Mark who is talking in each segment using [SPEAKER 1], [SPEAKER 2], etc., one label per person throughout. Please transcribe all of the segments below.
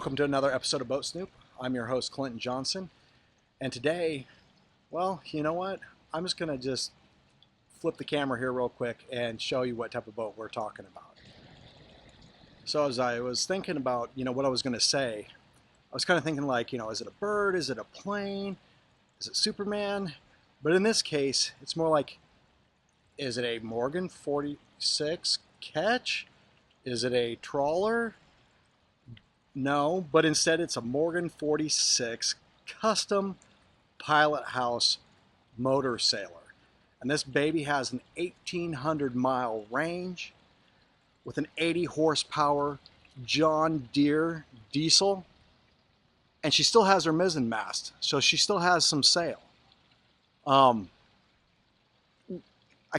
[SPEAKER 1] Welcome to another episode of Boat Snoop. I'm your host, Clinton Johnson. And today, well, you know what? I'm just going to flip the camera here real quick and show you what type of boat we're talking about. So as I was thinking about, what I was going to say, I was kind of thinking like, is it a bird? Is it a plane? Is it Superman? But in this case, it's more like, is it a Morgan 46 ketch? Is it a trawler? No, but instead it's a Morgan 46 Custom Pilothouse Motorsailer. And this baby has an 1,800 mile range with an 80 horsepower John Deere diesel. And she still has her mizzen mast, so she still has some sail. I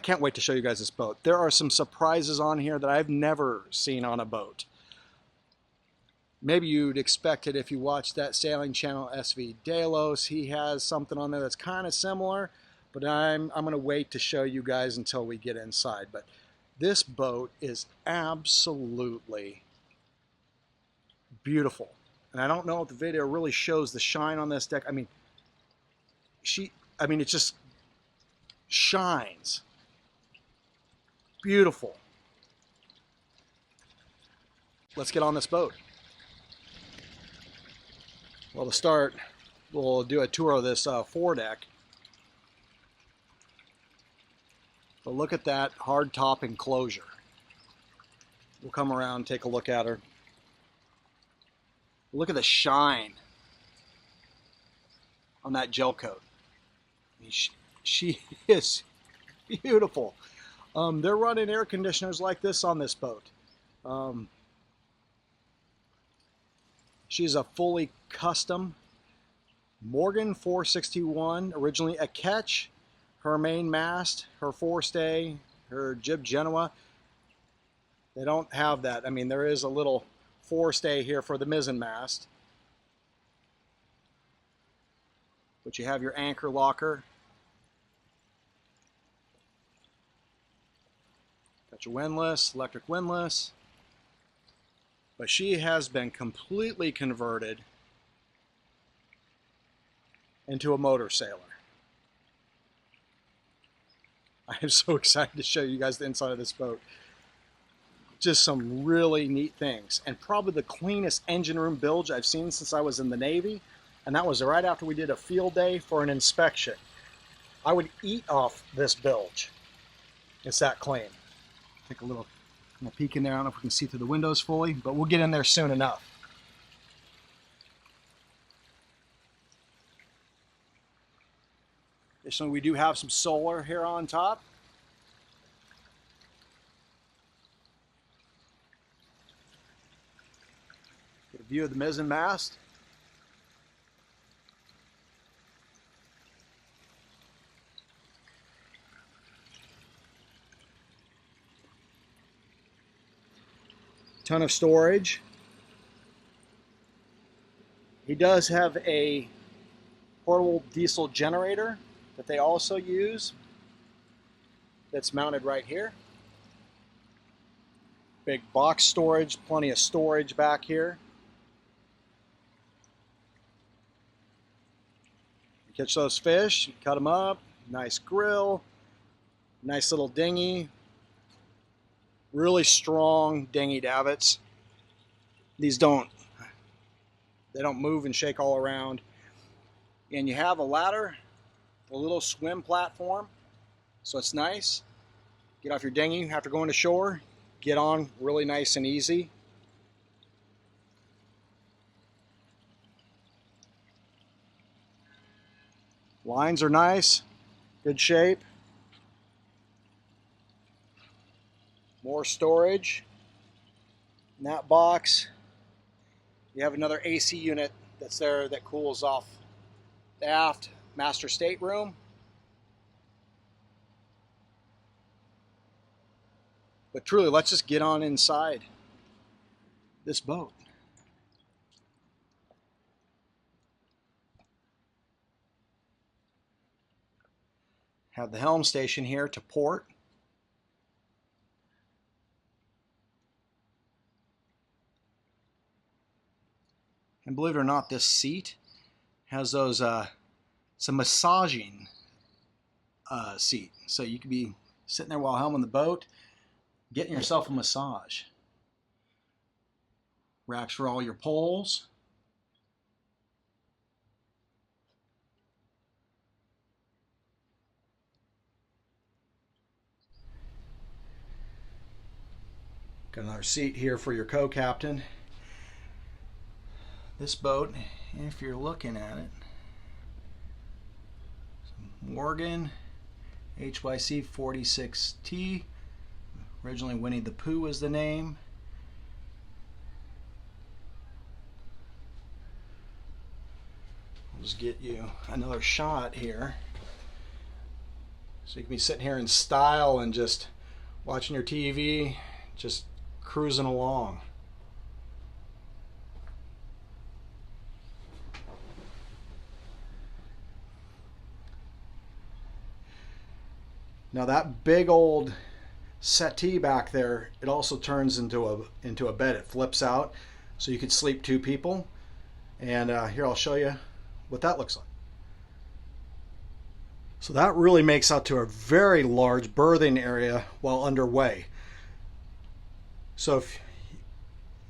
[SPEAKER 1] can't wait to show you guys this boat. There are some surprises on here that I've never seen on a boat. Maybe you'd expect it if you watched that sailing channel SV Delos. He has something on there that's kind of similar, but I'm going to wait to show you guys until we get inside. But this boat is absolutely beautiful. And I don't know if the video really shows the shine on this deck. I mean, it just shines. Beautiful. Let's get on this boat. Well, to start, we'll do a tour of this foredeck. But look at that hard top enclosure. We'll come around and take a look at her. Look at the shine on that gel coat. I mean, she is beautiful. They're running air conditioners like this on this boat. She's a fully custom Morgan 461, originally a ketch. Her main mast, her forestay, her jib Genoa. They don't have that. I mean, there is a little forestay here for the mizzen mast. But you have your anchor locker. Got your windlass, electric windlass. But she has been completely converted into a motor sailor. I am so excited to show you guys the inside of this boat. Just some really neat things. And probably the cleanest engine room bilge I've seen since I was in the Navy. And that was right after we did a field day for an inspection. I would eat off this bilge. It's that clean. Take a little peek in there. I don't know if we can see through the windows fully, but we'll get in there soon enough. Additionally, we do have some solar here on top. Get a view of the mizzen mast. Ton of storage. He does have a portable diesel generator that they also use that's mounted right here. Big box storage, plenty of storage back here. You catch those fish, you cut them up, nice grill, nice little dinghy. Really strong dinghy davits. These don't move and shake all around. And you have a ladder, a little swim platform, so it's nice. Get off your dinghy after going to shore, get on really nice and easy. Lines are nice, good shape. More storage. In that box, you have another AC unit that's there that cools off the Aft Master Stateroom. But truly, let's just get on inside this boat. Have the helm station here to port. And believe it or not, this seat has those some massaging seat, so you could be sitting there while helming the boat, getting yourself a massage. Racks for all your poles. Got another seat here for your co-captain. This boat, if you're looking at it, Morgan HYC 46T. Originally Winnie the Pooh was the name. I'll just get you another shot here. So you can be sitting here in style and just watching your TV, just cruising along. Now that big old settee back there, it also turns into a bed. It flips out, so you could sleep 2 people. And here I'll show you what that looks like. So that really makes out to a very large berthing area while underway. So if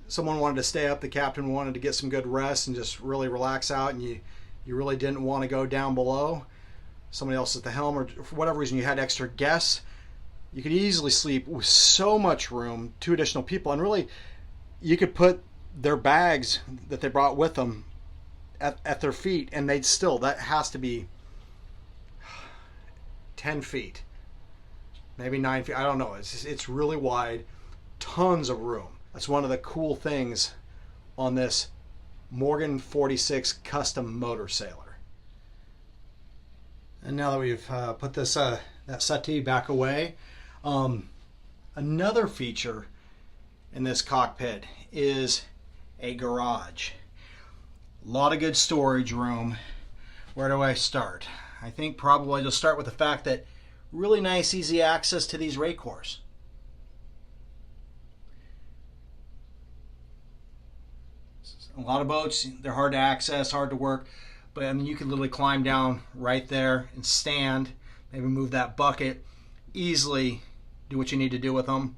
[SPEAKER 1] someone wanted to stay up, the captain wanted to get some good rest and just really relax out, and you really didn't want to go down below, somebody else at the helm, or for whatever reason you had extra guests, you could easily sleep with so much room, 2 additional people, and really you could put their bags that they brought with them at their feet, and they'd still, that has to be 10 feet, maybe 9 feet, I don't know. It's really wide, tons of room. That's one of the cool things on this Morgan 46 Custom Motorsailer. And now that we've put this that settee back away, another feature in this cockpit is a garage. A lot of good storage room. Where do I start? I think probably I'll start with the fact that really nice, easy access to these racors. A lot of boats, they're hard to access, hard to work, but I mean, you can literally climb down right there and stand, maybe move that bucket, easily do what you need to do with them.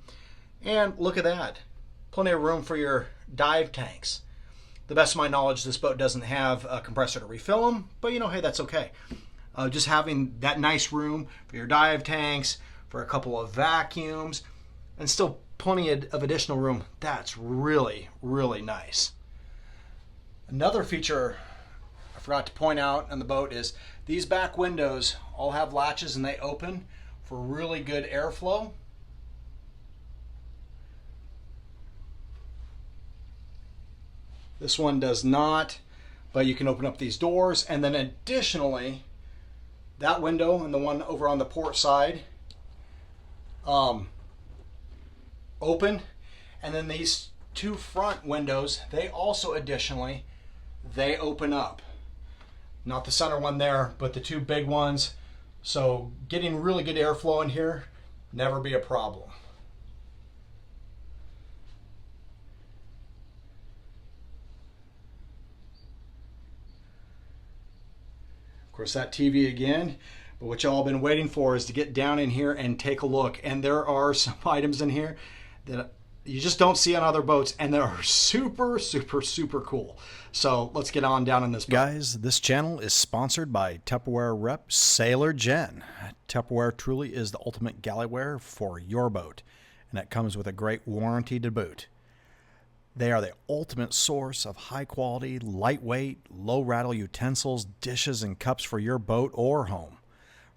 [SPEAKER 1] And look at that, plenty of room for your dive tanks. The best of my knowledge, this boat doesn't have a compressor to refill them, but you know, hey, that's okay. Just having that nice room for your dive tanks, for a couple of vacuums, and still plenty of additional room, that's really, really nice. Another feature I forgot to point out on the boat is these back windows all have latches and they open for really good airflow. This one does not, but you can open up these doors, and then additionally, that window and the one over on the port side open, and then these 2 front windows, they also additionally, they open up. Not the center one there, but the 2 big ones. So getting really good airflow in here, never be a problem. Of course, that TV again, but what y'all been waiting for is to get down in here and take a look. And there are some items in here that you just don't see on other boats, and they're super, super, super cool. So let's get on down in this boat.
[SPEAKER 2] Guys, this channel is sponsored by Tupperware rep Sailor Jen. Tupperware truly is the ultimate galley-ware for your boat, and it comes with a great warranty to boot. They are the ultimate source of high-quality, lightweight, low-rattle utensils, dishes, and cups for your boat or home.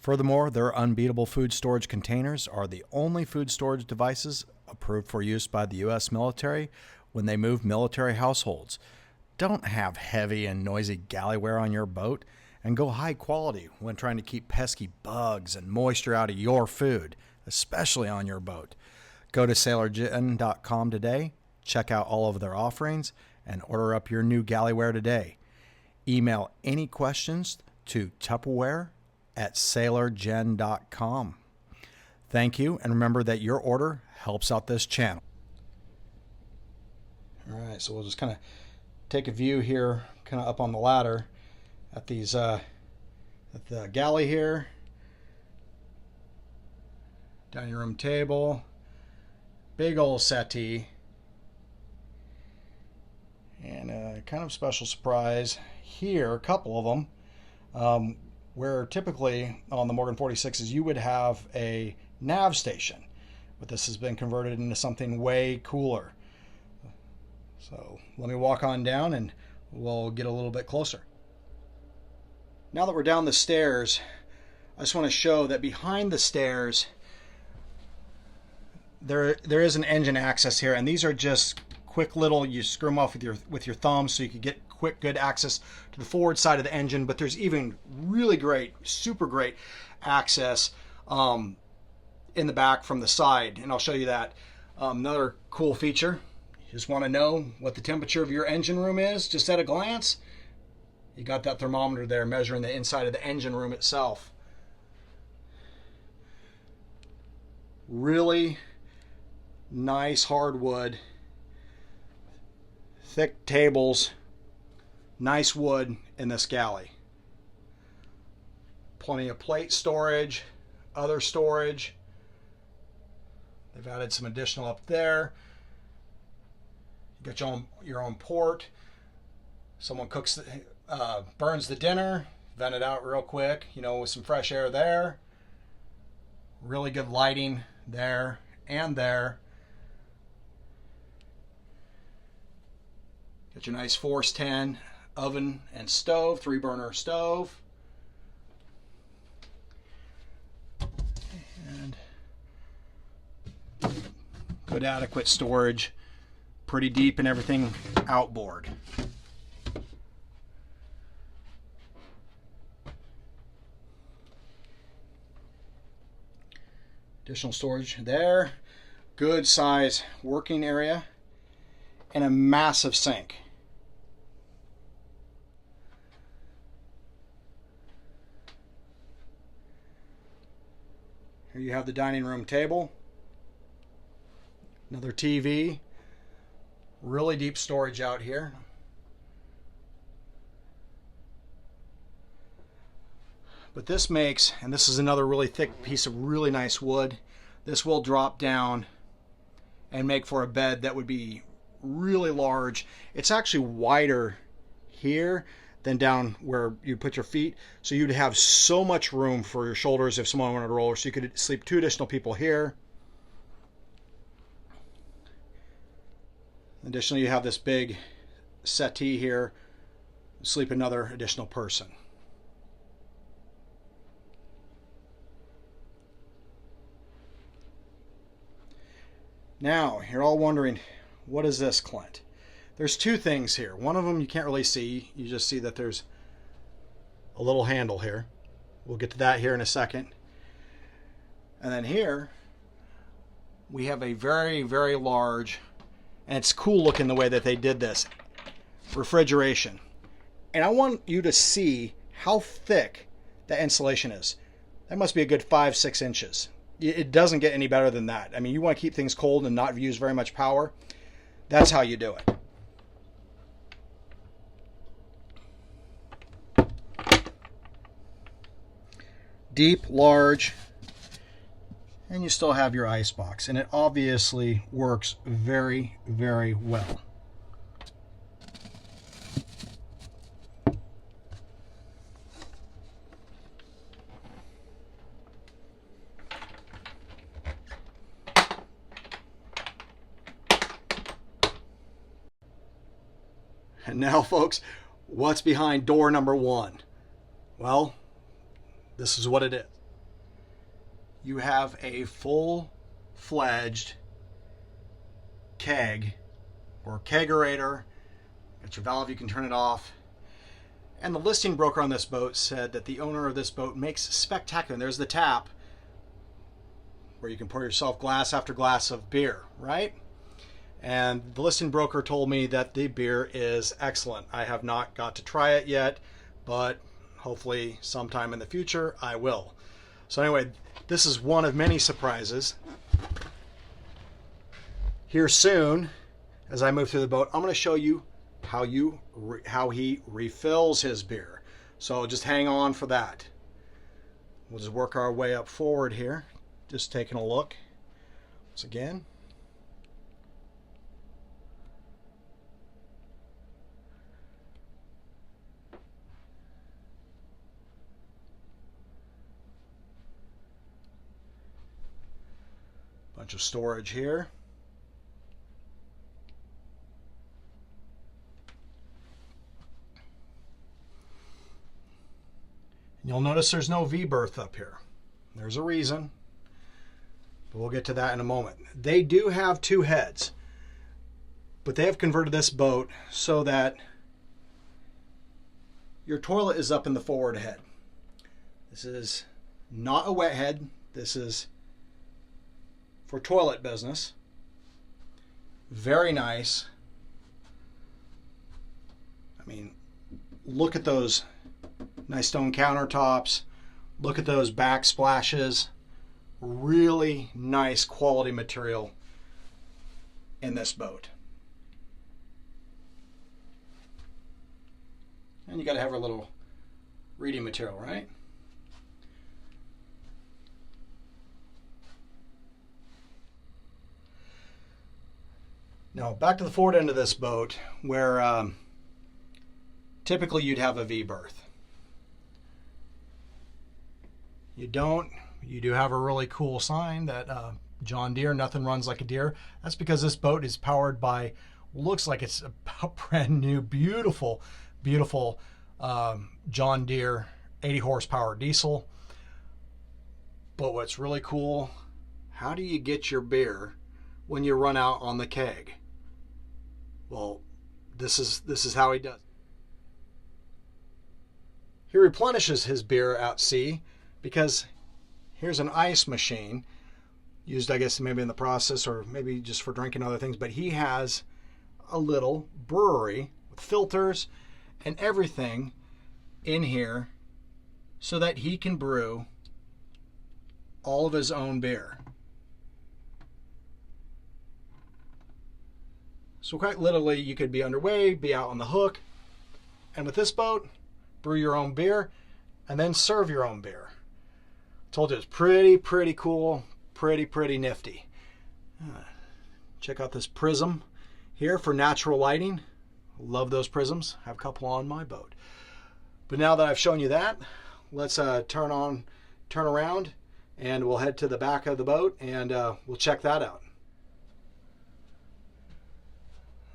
[SPEAKER 2] Furthermore, their unbeatable food storage containers are the only food storage devices approved for use by the U.S. military when they move military households. Don't have heavy and noisy galley-ware on your boat, and go high quality when trying to keep pesky bugs and moisture out of your food, especially on your boat. Go to sailorjen.com today, check out all of their offerings, and order up your new galley-ware today. Email any questions to tupperware@sailorjen.com. Thank you, and remember that your order helps out this channel.
[SPEAKER 1] All right, so we'll just kind of
[SPEAKER 2] take a view here, kind of up on the ladder at these at the galley here. Dining room table, big old settee, and a kind of special surprise here, a couple of them, where typically on the Morgan 46s you would have a nav station, but this has been converted into something way cooler. So let me walk on down and we'll get a little bit closer. Now that we're down the stairs, I just want to show that behind the stairs there is an engine access here, and these are just quick little, you screw them off with your thumb so you can get quick good access to the forward side of the engine. But there's even really great, super great access in the back from the side, and I'll show you that. Another cool feature, you just want to know what the temperature of your engine room is just at a glance. You got that thermometer there measuring the inside of the engine room itself. Really nice hardwood, thick tables, nice wood in this galley. Plenty of plate storage, other storage. They've added some additional up there. You got your own port. Someone cooks, burns the dinner, vent it out real quick, with some fresh air there. Really good lighting there and there. Got your nice Force 10 oven and stove, 3-burner stove. And good adequate storage, pretty deep and everything outboard. Additional storage there. Good size working area and a massive sink. Here you have the dining room table. Another TV. Really deep storage out here. But this makes, and this is another really thick piece of really nice wood, this will drop down and make for a bed that would be really large. It's actually wider here than down where you put your feet, so you'd have so much room for your shoulders if someone wanted to roll, so you could sleep 2 additional people here. Additionally, you have this big settee here, sleep another additional person. Now, you're all wondering, what is this, Clint? There's 2 things here. One of them you can't really see. You just see that there's a little handle here. We'll get to that here in a second. And then here, we have a very, very large, and it's cool looking the way that they did this, refrigeration. And I want you to see how thick that insulation is. That must be a good 5-6 inches. It doesn't get any better than that. I mean, you want to keep things cold and not use very much power. That's how you do it. Deep, large, and you still have your ice box. And it obviously works very, very well. And now, folks, what's behind door number 1? Well, this is what it is. You have a full-fledged keg or kegerator. Got your valve, you can turn it off. And the listing broker on this boat said that the owner of this boat makes spectacular. And there's the tap where you can pour yourself glass after glass of beer, right? And the listing broker told me that the beer is excellent. I have not got to try it yet, but hopefully sometime in the future I will. So anyway, this is one of many surprises. Here soon, as I move through the boat, I'm going to show you how he refills his beer. So just hang on for that. We'll just work our way up forward here. Just taking a look once again. Bunch of storage here. You'll notice there's no V-berth up here. There's a reason, but we'll get to that in a moment. They do have two heads, but they have converted this boat so that your toilet is up in the forward head. This is not a wet head. This is for toilet business. Very nice. I mean, look at those nice stone countertops. Look at those backsplashes. Really nice quality material in this boat. And you got to have a little reading material, right? Now back to the forward end of this boat, where typically you'd have a V-berth. You don't. You do have a really cool sign that John Deere, nothing runs like a deer. That's because this boat is powered by, looks like it's a brand new, beautiful, beautiful John Deere 80 horsepower diesel. But what's really cool, how do you get your beer when you run out on the keg? Well, this is how he does it. He replenishes his beer at sea because here's an ice machine used, I guess, maybe in the process or maybe just for drinking other things, but he has a little brewery with filters and everything in here so that he can brew all of his own beer. So quite literally, you could be underway, be out on the hook, and with this boat, brew your own beer and then serve your own beer. Told you it's pretty cool, pretty nifty. Check out this prism here for natural lighting. Love those prisms. Have a couple on my boat. But now that I've shown you that, let's turn around, and we'll head to the back of the boat and we'll check that out.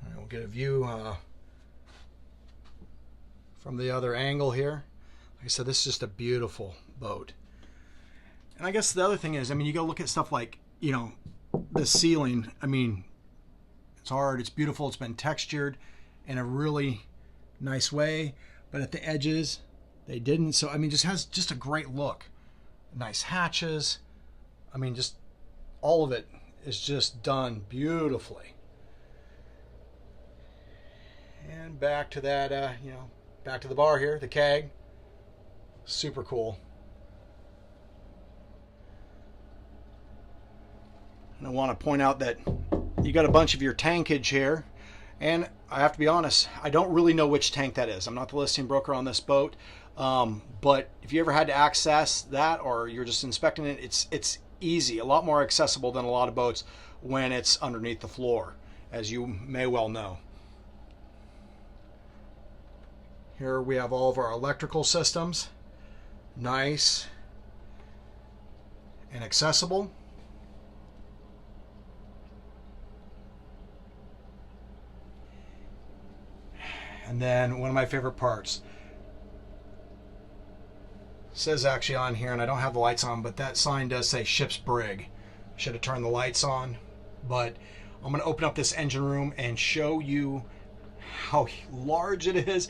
[SPEAKER 2] And we'll get a view from the other angle here. Like I said, this is just a beautiful boat. And I guess the other thing is, I mean, you go look at stuff like, you know, the ceiling. I mean, it's hard, it's beautiful, it's been textured in a really nice way, but at the edges, they didn't. So, I mean, just has just a great look. Nice hatches. I mean, just all of it is just done beautifully. And back to that, you know, back to the bar here, the keg. Super cool. And I want to point out that you got a bunch of your tankage here, and I have to be honest, I don't really know which tank that is. I'm not the listing broker on this boat, but if you ever had to access that or you're just inspecting it, it's easy, a lot more accessible than a lot of boats when it's underneath the floor, as you may well know. Here we have all of our electrical systems, nice and accessible. And then one of my favorite parts, says actually on here, and I don't have the lights on, but that sign does say ship's brig. Should have turned the lights on, but I'm going to open up this engine room and show you how large it is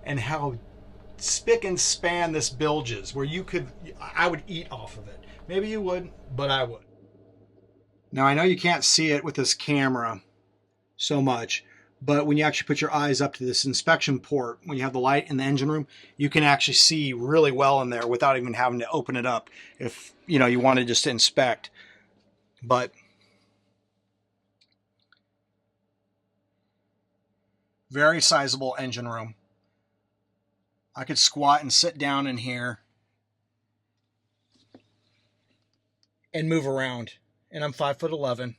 [SPEAKER 2] and how spick and span this bilge is, where I would eat off of it. Maybe you would, but I would. Now I know you can't see it with this camera so much, but when you actually put your eyes up to this inspection port, when you have the light in the engine room, you can actually see really well in there without even having to open it up if you know you wanted just to inspect. But
[SPEAKER 1] Very sizable engine room. I could squat and sit down in here and move around. And I'm 5'11".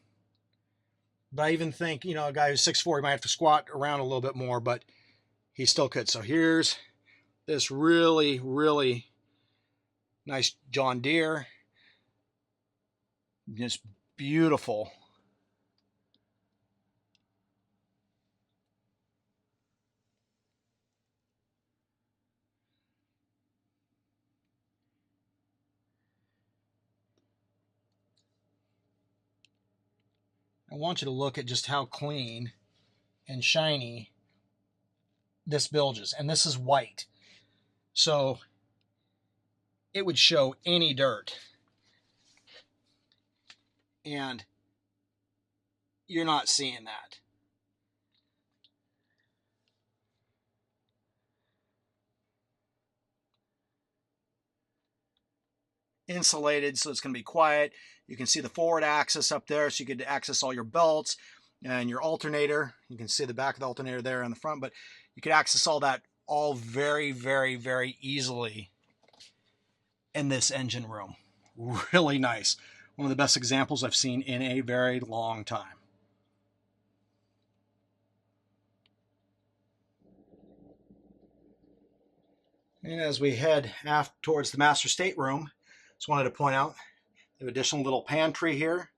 [SPEAKER 1] But I even think, you know, a guy who's 6'4", he might have to squat around a little bit more, but he still could. So here's this really, really nice John Deere. Just beautiful. I want you to look at just how clean and shiny this bilge is. And this is white. So it would show any dirt. And you're not seeing that. Insulated, so it's going to be quiet. You can see the forward axis up there, so you could access all your belts and your alternator. You can see the back of the alternator there on the front, but you could access all that all very, very, very easily in this engine room. Really nice. One of the best examples I've seen in a very long time. And as we head aft towards the master stateroom, just wanted to point out the additional little pantry here.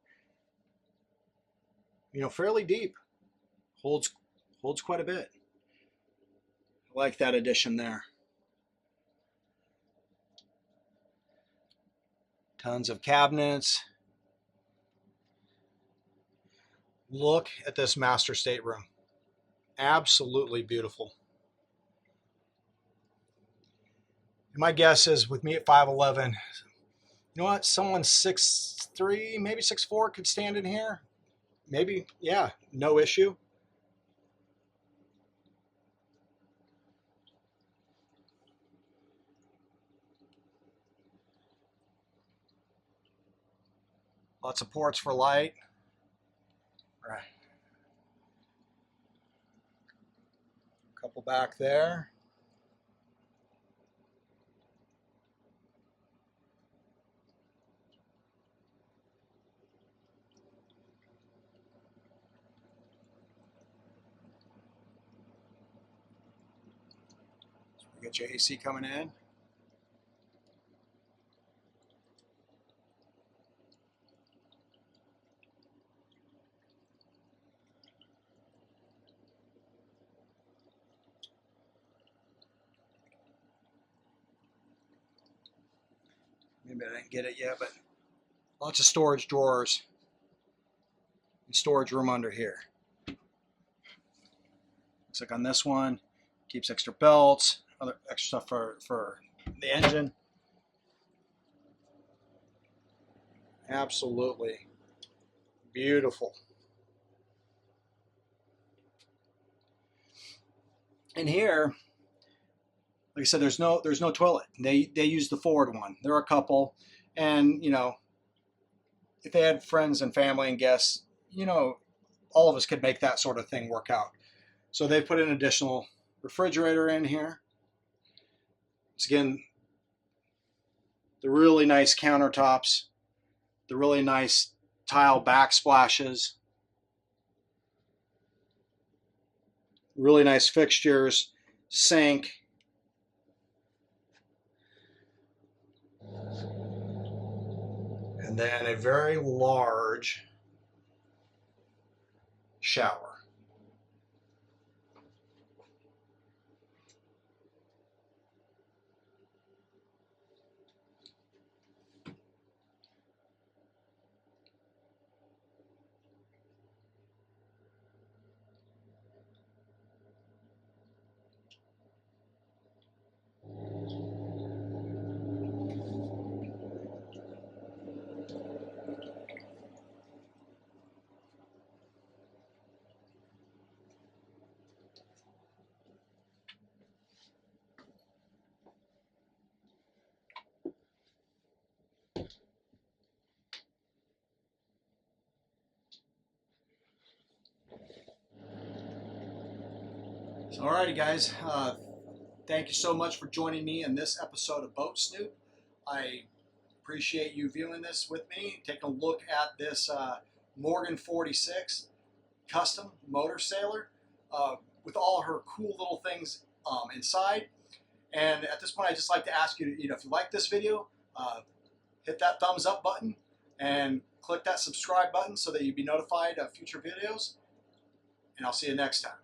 [SPEAKER 1] You know, fairly deep. Holds quite a bit. I like that addition there. Tons of cabinets. Look at this master stateroom. Absolutely beautiful. And my guess is with me at 5'11", you know what? Someone 6'3", maybe 6'4" could stand in here. Maybe, yeah, no issue. Lots of ports for light. Right. Couple back there. Get your AC coming in. Maybe I didn't get it yet, but lots of storage drawers and storage room under here. Looks like on this one, keeps extra belts, other extra stuff for the engine. Absolutely beautiful. And here, like I said, there's no toilet. They use the forward one. There are a couple, and you know, if they had friends and family and guests, you know, all of us could make that sort of thing work out. So they put an additional refrigerator in here. It's again the really nice countertops, the really nice tile backsplashes, really nice fixtures, sink. And then a very large shower. Alrighty guys, thank you so much for joining me in this episode of Boat Snoop. I appreciate you viewing this with me, taking a look at this Morgan 46 Custom Motorsailer with all her cool little things inside. And at this point, I'd just like to ask you, if you like this video, hit that thumbs up button and click that subscribe button so that you'll be notified of future videos. And I'll see you next time.